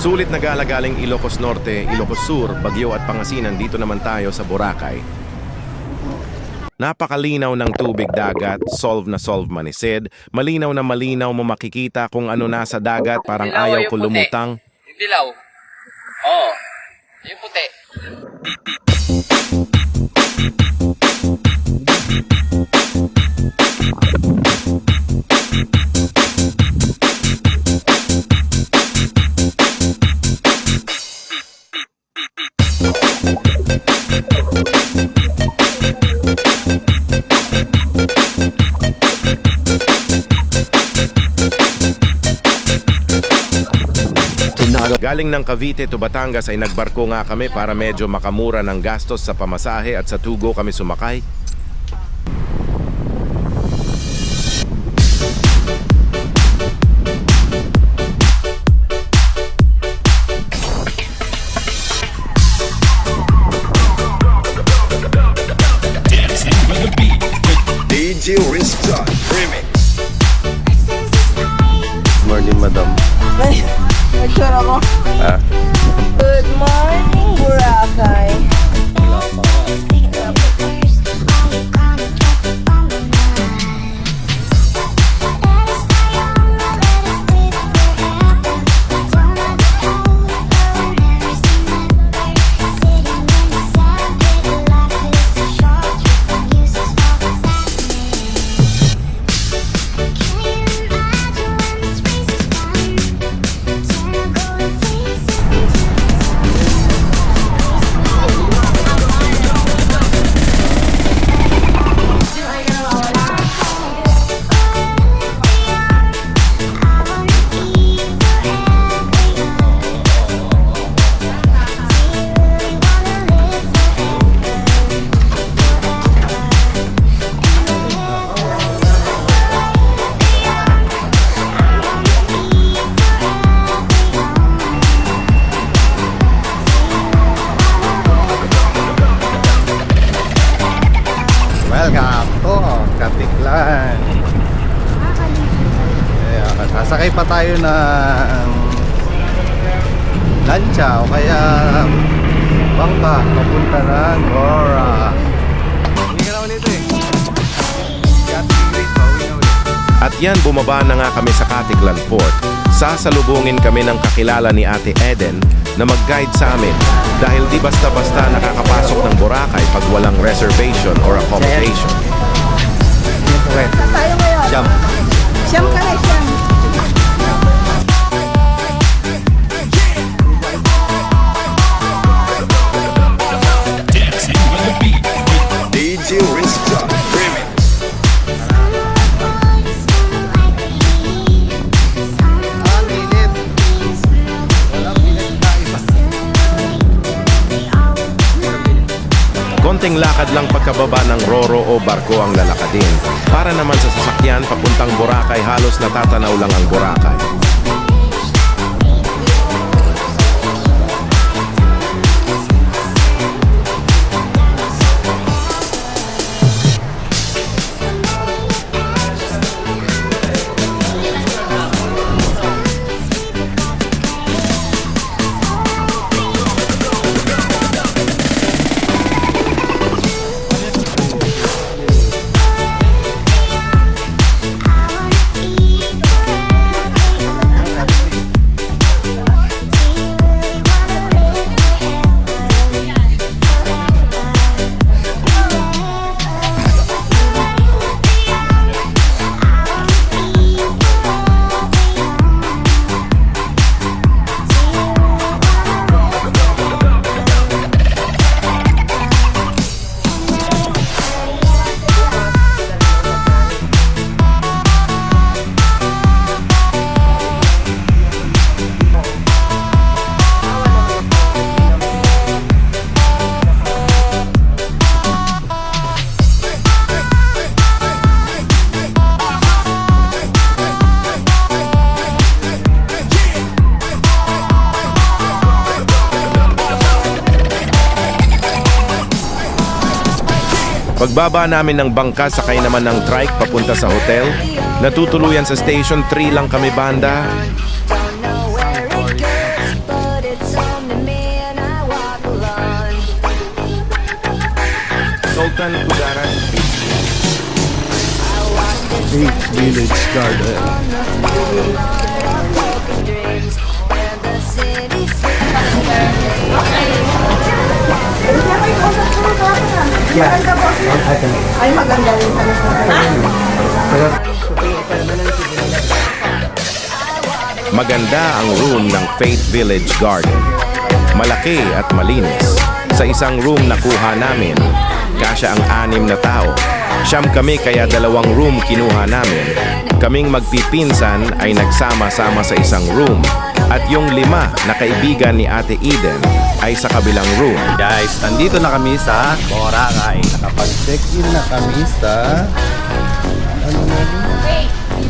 Sulit na galagaling Ilocos Norte, Ilocos Sur, Baguio at Pangasinan, dito naman tayo sa Boracay. Napakalinaw ng tubig dagat, solve na solve manisid, malinaw na malinaw mo makikita kung ano nasa dagat, parang Dilaw, ayaw yung ko puti. lumutang. Yung dilaw. Oo. Yung puti. Galing ng Cavite to Batangas ay nagbarko nga kami para medyo makamura ng gastos sa pamasahe at sa Tugo kami sumakay. DJ Riston Remix. Morning, madam. Ay, nag-share ako. Good morning, Boracay. Welcome to Katiklan. Ayan, sasakay pa tayo ng lancha o kaya bangka papunta ng Gora. Hindi ka na ulit eh. At yan, bumaba na nga kami sa Katiklan Port. Sasalubungin kami ng kakilala ni Ate Eden na mag-guide sa amin dahil di basta-basta nakakapasok ng Boracay pag walang reservation or accommodation. Saan tayo ngayon? Siyam. Siyam ka na, siyam. DJ Riston Remix. Ang init. Walang pinagkaiba. Konting lakad lang pagkababa ng Roro o barko ang lalakadin. Para naman sa sasakyan papuntang Boracay, halos natatanaw lang ang Boracay. Pagbaba namin ng bangka, sakay naman ng trike papunta sa hotel. Natutuluyan sa Station 3 lang kami, banda. Bukan Kudarat Beach. Faith Village Garden. Ay, maganda rin sa Maganda ang room ng Faith Village Garden. Malaki at malinis. Sa isang room na kuha namin, kasya ang 6 na tao. Siyam kami kaya 2 room kinuha namin. Kaming magpipinsan ay nagsama-sama sa isang room. At yung 5 na kaibigan ni Ate Eden ay sa kabilang room. Guys, andito na kami sa Boracay. Nakapag-check-in na kami sa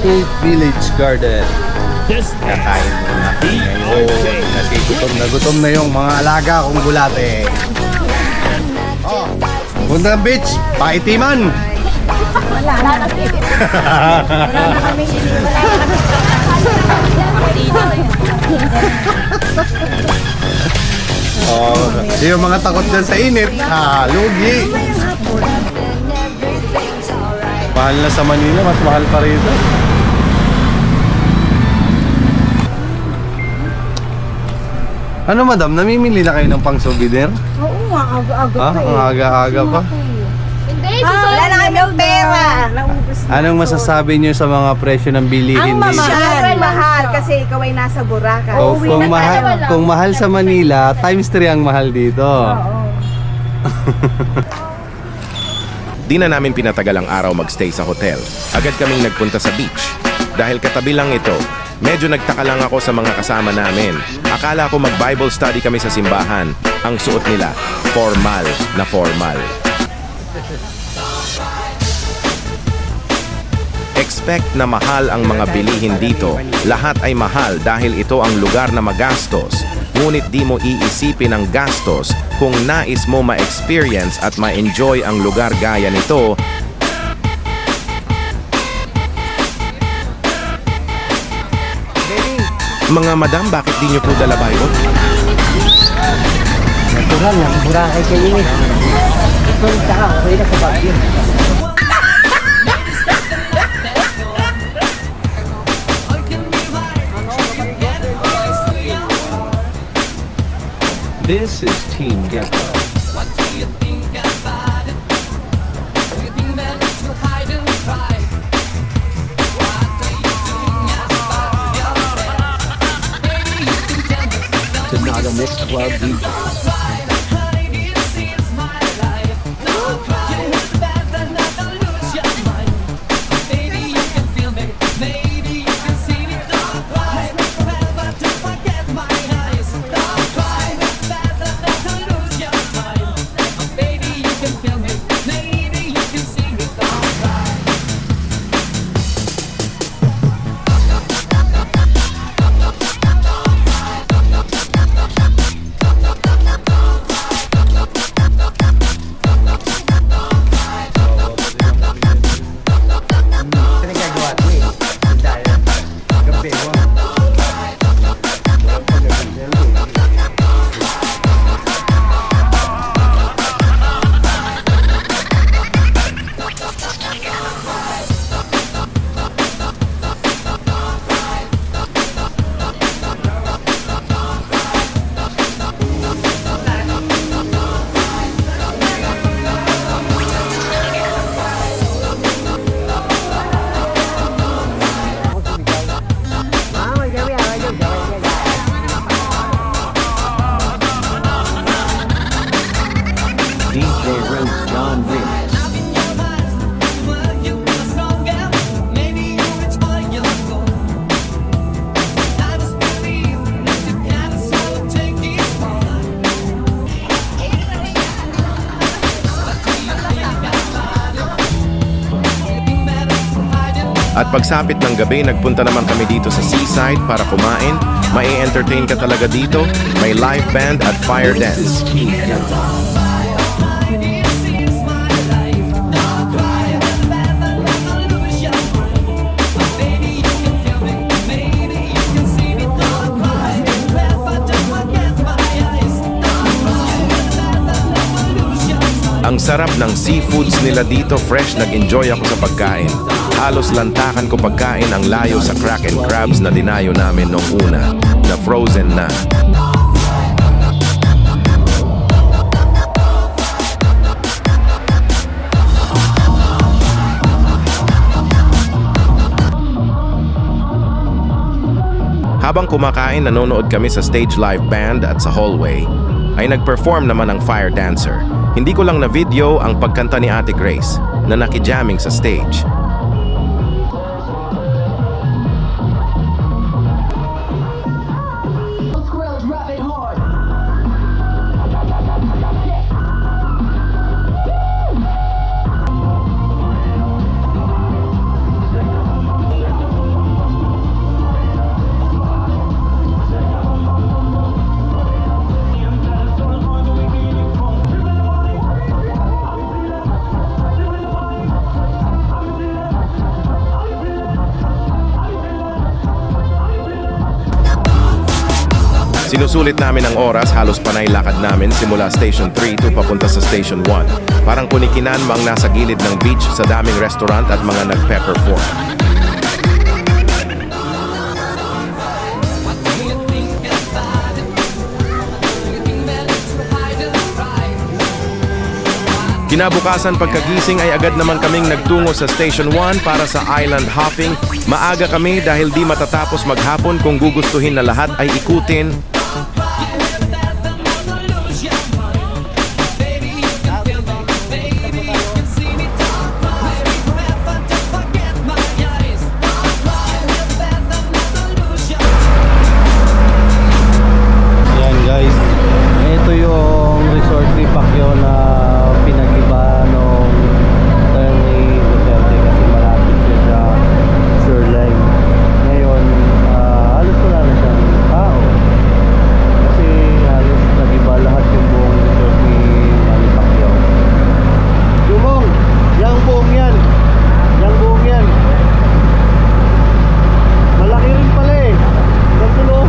Faith Village Garden. Kakain muna kami ngayon. Kasi gutom na yung mga alaga kong bulate. Oh, punta ng beach, paitiman. Wala na kami. Oh, yung mga takot dyan sa init, lugi. Mahal na sa Manila, mas mahal pa rito. Ano madam, namimili na kayo ng pang souvenir? Oo nga, aga-aga Ha? pa Ang aga-aga pa. Wala na kami ng pera. Naubos na. Anong masasabi niyo sa mga presyo ng bilihin Ang dito? mahal kasi ikaw ay nasa Boracay. O, kung mahal sa Manila, times 3 ang mahal dito. Di na namin pinatagal ang araw magstay sa hotel. Agad kaming nagpunta sa beach. Dahil katabi lang ito, medyo nagtaka lang ako sa mga kasama namin. Akala ko mag-Bible study kami sa simbahan. Ang suot nila, formal na formal. Expect na mahal ang mga bilihin dito. Lahat ay mahal dahil ito ang lugar na magastos. Ngunit di mo iisipin ang gastos kung nais mo ma-experience at ma-enjoy ang lugar gaya nito. Mga madam, bakit di nyo po dala Bible? Natural lang, Boracay kayo eh. Ito yung tao, pwede na sa Baguio. This is Team Gecko. To not a mixed club DJ. DJ Rose John Remix. At pagsapit ng gabi, nagpunta naman kami dito sa seaside para kumain. May entertain ka talaga dito. May live band at fire dance. Ang sarap ng seafoods nila dito, fresh, nag-enjoy ako sa pagkain. Halos lantakan ko pagkain ang layo sa Kraken crabs na dinayo namin nung una, na frozen na. Habang kumakain, nanonood kami sa stage live band at sa hallway, ay nag-perform naman ang fire dancer. Hindi ko lang na video ang pagkanta ni Ate Grace na nakijamming sa stage. Sinusulit namin ang oras, halos panay lakad namin simula Station 3 to papunta sa Station 1. Parang kunikinan mang nasa gilid ng beach sa daming restaurant at mga nagpe-perform. Kinabukasan pagkagising ay agad naman kaming nagtungo sa Station 1 para sa island hopping. Maaga kami dahil di matatapos maghapon kung gugustuhin na lahat ay ikutin. Yan guys, ito yung resort ni Pacquiao na pinag-iba nung term ni Duterte kasi malapit siya sa shoreline. Ngayon, halos wala na siyang tao kasi halos nag-iba lahat yung buong resort ni Manny Pacquiao. Dumong, yung buong yan, malaki rin pala eh. Gantulo.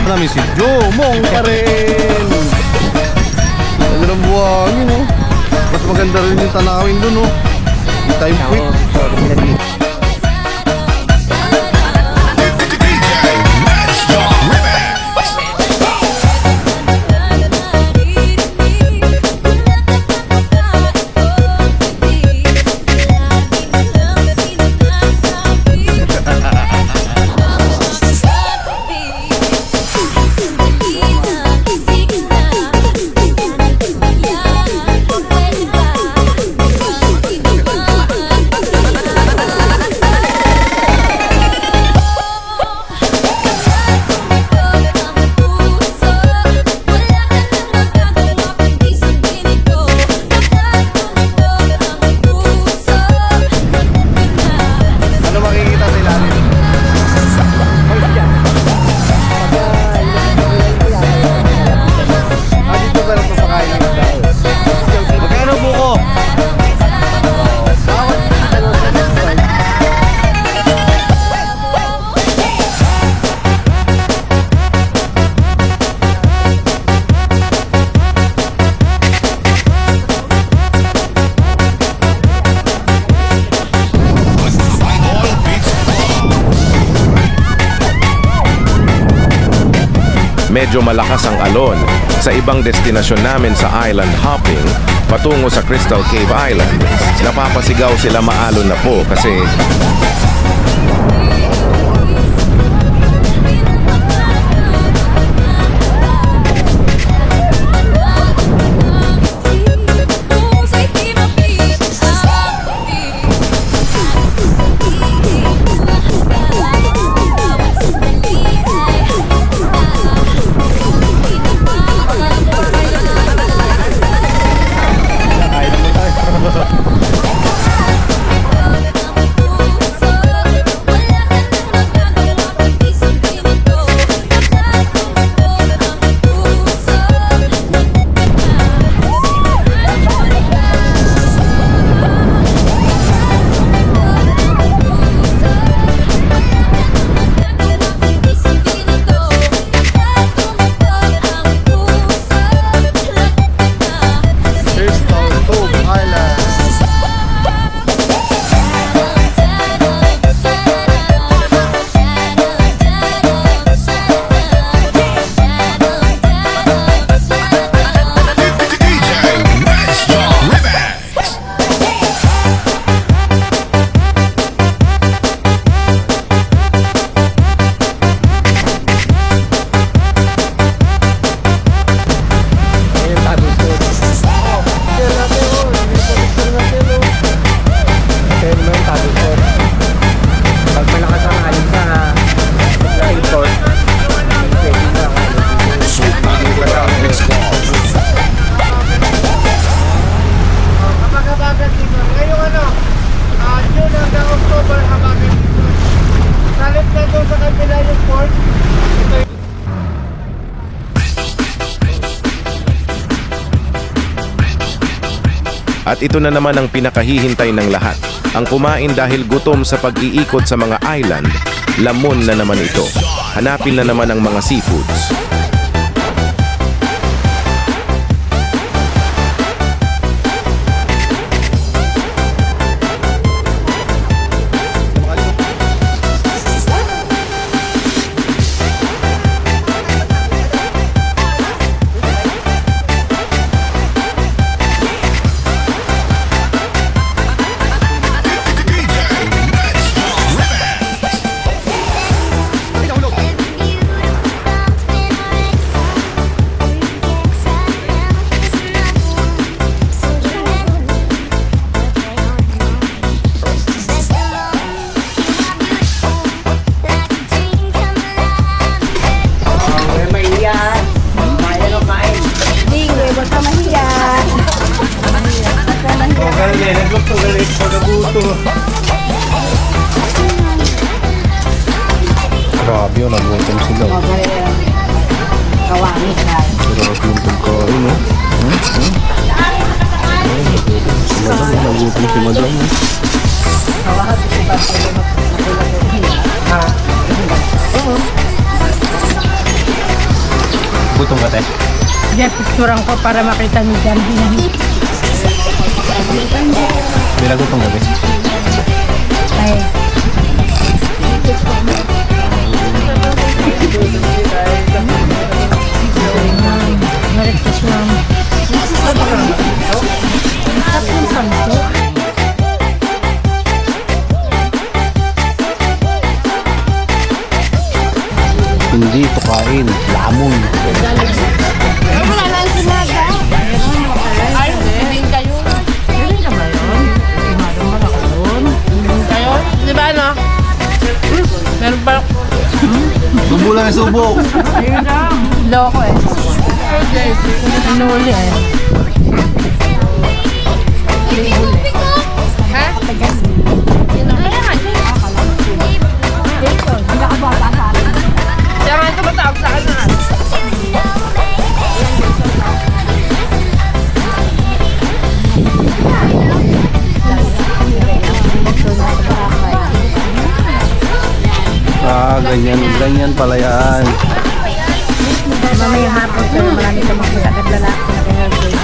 Namin si Jomong pa rin. Ganda ng buhangin, oh. Mas maganda rin yung tanawin dun, oh. Hindi tayo quick. medyo malakas ang alon. Sa ibang destinasyon namin sa island hopping, patungo sa Crystal Cave Island, napapasigaw sila maalon na po kasi Crystal Cove Island. Ayun, tapos ko. Kaya naman, tapos ko. Pag malakas ang alin sa import, pwede na ako. Habagat dito. Ngayong June hanggang October, habagat dito. Salit na doon sa kabila yung port. at ito na naman ang pinakahihintay ng lahat. Ang kumain dahil gutom sa pag-iikot sa mga island, lamon na naman ito. Hanapin na naman ang mga seafoods. Grabe yun, nagutom sila. Kawangis na. Grabe yung pagkain, no? Nagutom si madam. Gutom ka, te? Diyan, picturean ko para makita ni Jan. Binagutom ka, te? Ay. Marites lang. Tatlong santo. Hindi ito kain, lamon. Wala na ang sinaga. Ay, hindi kayo. Hindi naman yun. Imadong ka na ka doon. Kayo? Di ba ano? Meron pa. Subo lang yung subo. Ayun na. Loko eh. Okay. Inuli eh. Ha? Tagas. Yun ang kaya nga. Hindi ka bata sa akin. Kaya nga ito matawag sa akin na. Ah, ganyan pala yan. Mamaya hapon sir, marami ka makita at lalaki na kaya girl.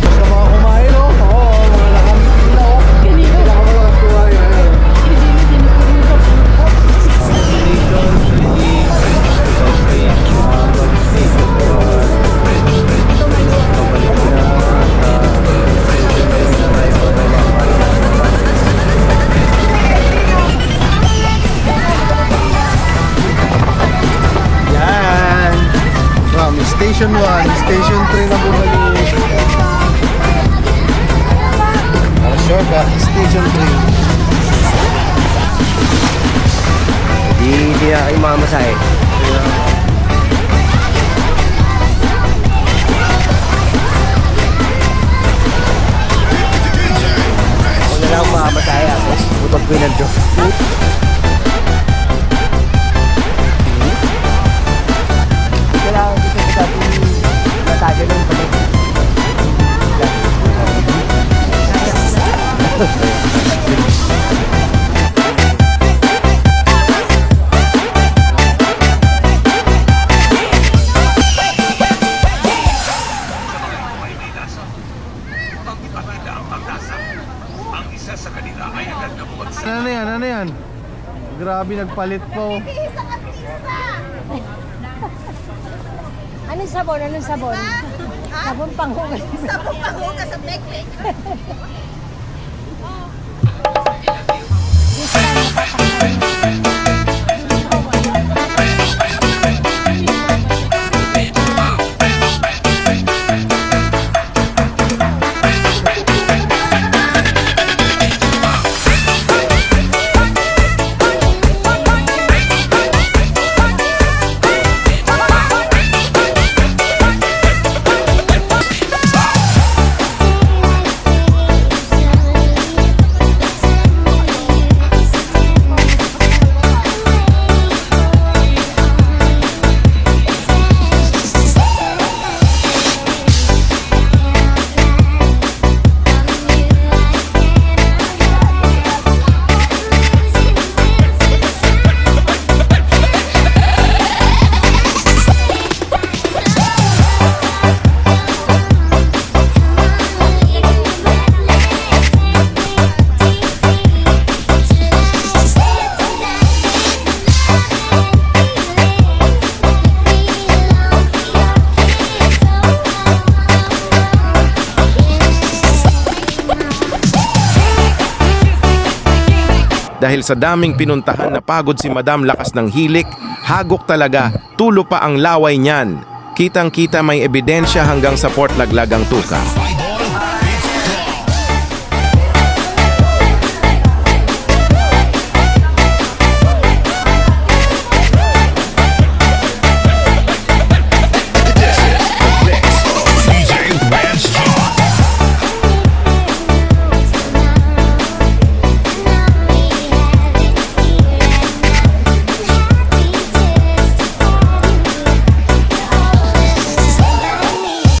Basta mga kumain, no? Oo, mga nakambila, oh. Sila ka pala katuwa yan. Combination, Station 1, Station 3 na bumalik. Sure ba? Station 3. Hindi na kayo mamasahe. Ako na lang mamasahe ako. Butog ko yun ng Diyos. Kailangan dito sa ating matagal ng pagod. Ano yan? Ano yan? Grabe, nagpalit po. Anong sabon? Anong sabon? Sabon panghugas. Sabon panghugas sa pekpek. Dahil sa daming pinuntahan, napagod si Madam, lakas ng hilik, hagok talaga, tulo pa ang laway niyan. Kitang-kita may ebidensya hanggang sa Port Laglag ang tuka.